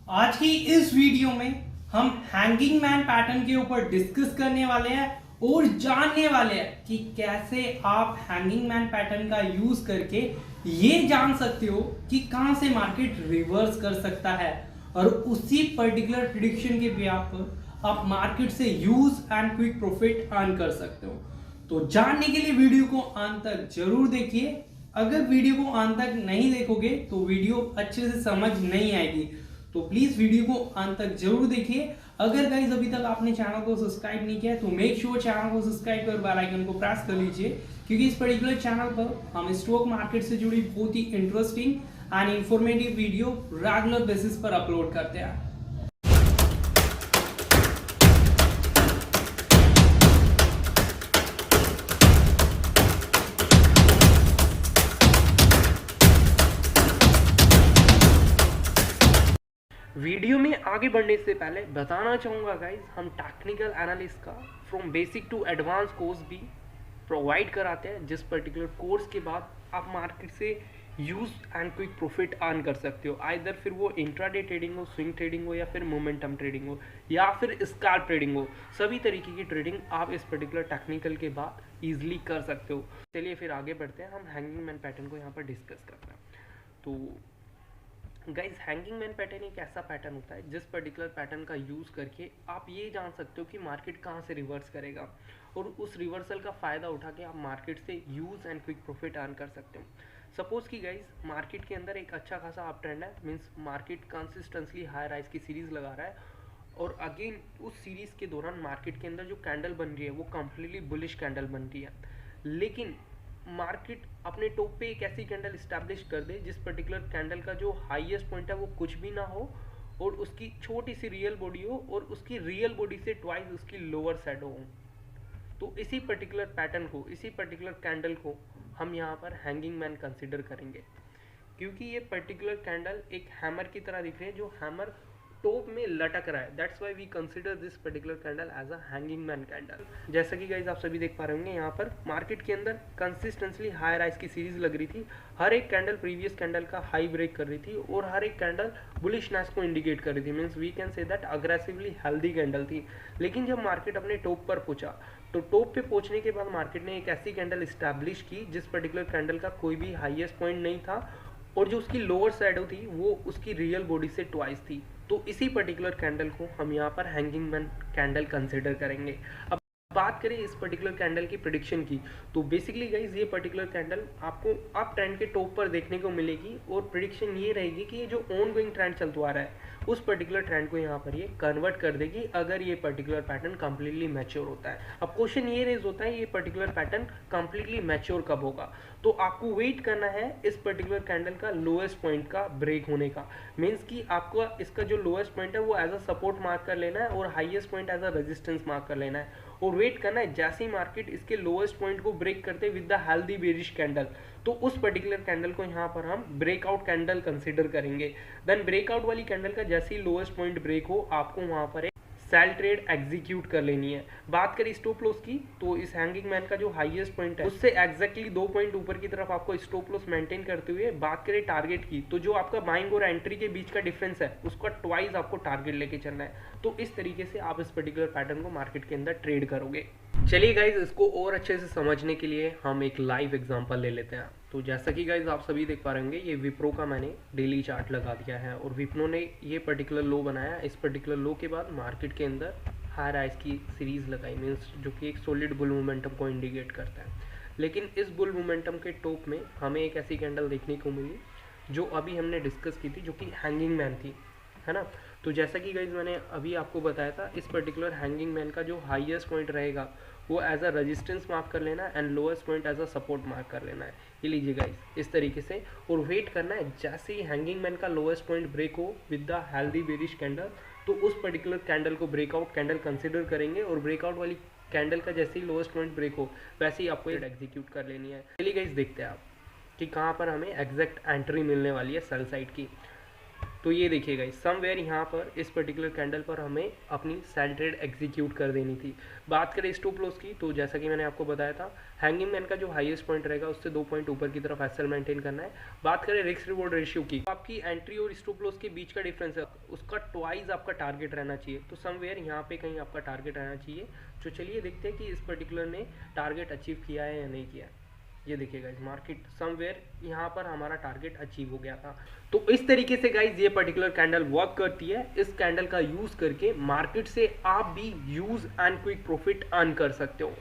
आज की इस वीडियो में हम हैंगिंग मैन पैटर्न के ऊपर डिस्कस करने वाले हैं और जानने वाले हैं कि कैसे आप हैंगिंग मैन पैटर्न का यूज करके ये जान सकते हो कि कहां से मार्केट रिवर्स कर सकता है और उसी पर्टिकुलर प्रिडिक्शन के बेस पर आप मार्केट से use and quick profit earn कर सकते हो। तो जानने के लिए वीडियो को अंत तक जरूर देखिए। अगर वीडियो को अंत तक नहीं देखोगे तो वीडियो अच्छे से समझ नहीं आएगी, तो प्लीज वीडियो को अंत तक जरूर देखिए। अगर गाइस अभी तक आपने चैनल को सब्सक्राइब नहीं किया तो मेक श्योर चैनल को सब्सक्राइब कर बेल आइकन को प्रेस कर लीजिए, क्योंकि इस पर्टिकुलर चैनल पर हम स्टॉक मार्केट से जुड़ी बहुत ही interesting and informative video regular basis पर अपलोड करते हैं। वीडियो में आगे बढ़ने से पहले बताना चाहूँगा गाइज, हम टेक्निकल एनालिस्ट का from basic to advance course भी प्रोवाइड कराते हैं, जिस पर्टिकुलर कोर्स के बाद आप मार्केट से use and quick profit earn कर सकते हो। आइदर फिर वो इंट्राडे ट्रेडिंग हो, स्विंग ट्रेडिंग हो, या फिर मोमेंटम ट्रेडिंग हो, या फिर स्काल्प ट्रेडिंग हो, सभी तरीके की ट्रेडिंग आप इस पर्टिकुलर टेक्निकल के बाद ईजिली कर सकते हो। चलिए फिर आगे बढ़ते हैं, हम हैंगिंग मैन पैटर्न को यहाँ पर डिस्कस करते हैं। तो गाइज, हैंगिंग मैन पैटर्न एक ऐसा पैटर्न होता है जिस पर्टिकुलर पैटर्न का यूज़ करके आप ये जान सकते हो कि मार्केट कहाँ से रिवर्स करेगा, और उस रिवर्सल का फ़ायदा उठा के आप मार्केट से use and quick profit earn कर सकते हो। सपोज़ कि गाइज, मार्केट के अंदर एक अच्छा खासा अप ट्रेंड है, means market consistently high rise की सीरीज़ लगा रहा है, और अगेन उस सीरीज़ के दौरान मार्केट के अंदर जो कैंडल बन रही है वो कम्प्लीटली बुलिश कैंडल बन रही है। लेकिन मार्केट अपने टॉप पे एक ऐसी कैंडल इस्टेब्लिश कर दे जिस पर्टिकुलर कैंडल का जो हाईएस्ट पॉइंट है वो कुछ भी ना हो, और उसकी छोटी सी रियल बॉडी हो, और उसकी रियल बॉडी से ट्वाइस उसकी लोअर शैडो हो। तो इसी पर्टिकुलर पैटर्न को, इसी पर्टिकुलर कैंडल को हम यहाँ पर हैंगिंग मैन कंसिडर करेंगे, क्योंकि ये पर्टिकुलर कैंडल एक हैमर की तरह दिख रही है जो हैमर टॉप में लटक रहा है। That's why we consider this particular candle as a hanging man candle. जैसा कि गाइज आप सभी देख पा रहे होंगे, यहाँ पर मार्केट के अंदर कंसिस्टेंटली हाई राइज की सीरीज लग रही थी। हर एक कैंडल प्रीवियस कैंडल का हाई ब्रेक कर रही थी, और हर एक कैंडल बुलिशनेस को इंडिकेट कर रही थी। Means we can say that aggressively healthy candle थी। लेकिन जब मार्केट अपने टॉप पर पहुंचा, तो टॉप पे पहुंचने के बाद मार्केट ने एक ऐसी कैंडल इस्टेब्लिश की जिस पर्टिकुलर कैंडल का कोई भी हाईएस्ट पॉइंट नहीं था, और जो उसकी लोअर शैडो थी वो उसकी रियल बॉडी से ट्वाइस थी। तो इसी पर्टिकुलर कैंडल को हम यहाँ पर हैंगिंग मैन कैंडल कंसिडर करेंगे। अब बात करें इस पर्टिकुलर कैंडल की प्रिडिक्शन की, तो बेसिकली गाइज ये पर्टिकुलर कैंडल आपको अप ट्रेंड के टॉप पर देखने को मिलेगी, और प्रिडिक्शन ये रहेगी कि ये जो ऑन गोइंग ट्रेंड चलता आ रहा है उस पर्टिकुलर ट्रेंड को यहाँ पर ये कन्वर्ट कर देगी, अगर ये पर्टिकुलर पैटर्न कंप्लीटली मैच्योर होता है। अब क्वेश्चन ये रेज होता है, ये पर्टिकुलर पैटर्न कंप्लीटली मैच्योर कब होगा? तो आपको वेट करना है इस पर्टिकुलर कैंडल का लोएस्ट पॉइंट का ब्रेक होने का। मीन्स कि आपको इसका जो लोएस्ट पॉइंट है वो एज अ सपोर्ट मार्क कर लेना है, और highest point as a resistance mark कर लेना है, और वेट करना है जैसे ही मार्केट इसके लोएस्ट पॉइंट को ब्रेक करते with the healthy bearish candle, तो उस पर्टिकुलर कैंडल को यहाँ पर हम ब्रेकआउट कैंडल कंसीडर करेंगे। देन ब्रेकआउट वाली कैंडल का जैसे ही लोएस्ट पॉइंट ब्रेक हो, आपको वहाँ पर सेल ट्रेड एग्जीक्यूट कर लेनी है। बात करें स्टॉप लॉस की, तो इस हैंगिंग मैन का जो हाईएस्ट पॉइंट है उससे एग्जैक्टली 2 पॉइंट ऊपर की तरफ आपको स्टॉप लॉस मेंटेन करते हुए, बात करें टारगेट की, तो जो आपका बाइंग और एंट्री के बीच का डिफरेंस है उसका ट्वाइस आपको टारगेट लेके चलना है। तो इस तरीके से आप इस पर्टिकुलर पैटर्न को मार्केट के अंदर ट्रेड करोगे। चलिए गाइज, इसको और अच्छे से समझने के लिए हम एक लाइव एग्जांपल ले लेते हैं। तो जैसा कि गाइज आप सभी देख पा रहे होंगे, ये विप्रो का मैंने डेली चार्ट लगा दिया है, और विप्रो ने ये पर्टिकुलर लो बनाया। इस पर्टिकुलर लो के बाद मार्केट के अंदर हाई राइज की सीरीज लगाई, मीन्स जो कि एक सॉलिड बुल मोमेंटम को इंडिकेट करता है। लेकिन इस बुल मोमेंटम के टॉप में हमें एक ऐसी कैंडल देखने को मिली जो अभी हमने डिस्कस की थी, जो कि हैंगिंग मैन थी, है ना। तो जैसा कि गाइज मैंने अभी आपको बताया था, इस पर्टिकुलर हैंगिंग मैन का जो हाईएस्ट पॉइंट रहेगा वो एज अ रेजिस्टेंस मार्क कर लेना है, and lowest point as a support mark कर लेना है। ये लीजिए गाइज इस तरीके से, और वेट करना है जैसे ही हैंगिंग मैन का लोएस्ट पॉइंट ब्रेक हो with the healthy bearish candle, तो उस पर्टिकुलर कैंडल को ब्रेकआउट कैंडल कंसिडर करेंगे, और ब्रेकआउट वाली कैंडल का जैसे ही लोएस्ट पॉइंट ब्रेक हो वैसे ही आपको एग्जीक्यूट कर लेनी है। चलिए गाइज देखते हैं आप कि कहाँ पर हमें एग्जैक्ट एंट्री मिलने वाली है सेल साइड की। तो ये देखिए गाइस, समवेयर यहाँ पर इस पर्टिकुलर कैंडल पर हमें अपनी सेल ट्रेड एग्जीक्यूट कर देनी थी। बात करें स्टॉप लॉस की, तो जैसा कि मैंने आपको बताया था, हैंगिंग मैन का जो हाईएस्ट पॉइंट रहेगा उससे 2 पॉइंट ऊपर की तरफ एसएल मेंटेन करना है। बात करें रिस्क रिवॉर्ड रेशियो की, तो आपकी एंट्री और स्टॉप लॉस के बीच का डिफरेंस है, उसका ट्वाइस आपका टारगेट रहना चाहिए। तो समवेयर यहाँ पे कहीं आपका टारगेट रहना चाहिए। तो चलिए देखते हैं कि इस पर्टिकुलर ने टारगेट अचीव किया है या नहीं किया है। ये देखिए गाइज, मार्केट समवेयर यहाँ पर हमारा टारगेट अचीव हो गया था। तो इस तरीके से गाइज ये पर्टिकुलर कैंडल वर्क करती है। इस कैंडल का यूज करके मार्केट से आप भी use and quick profit earn कर सकते हो।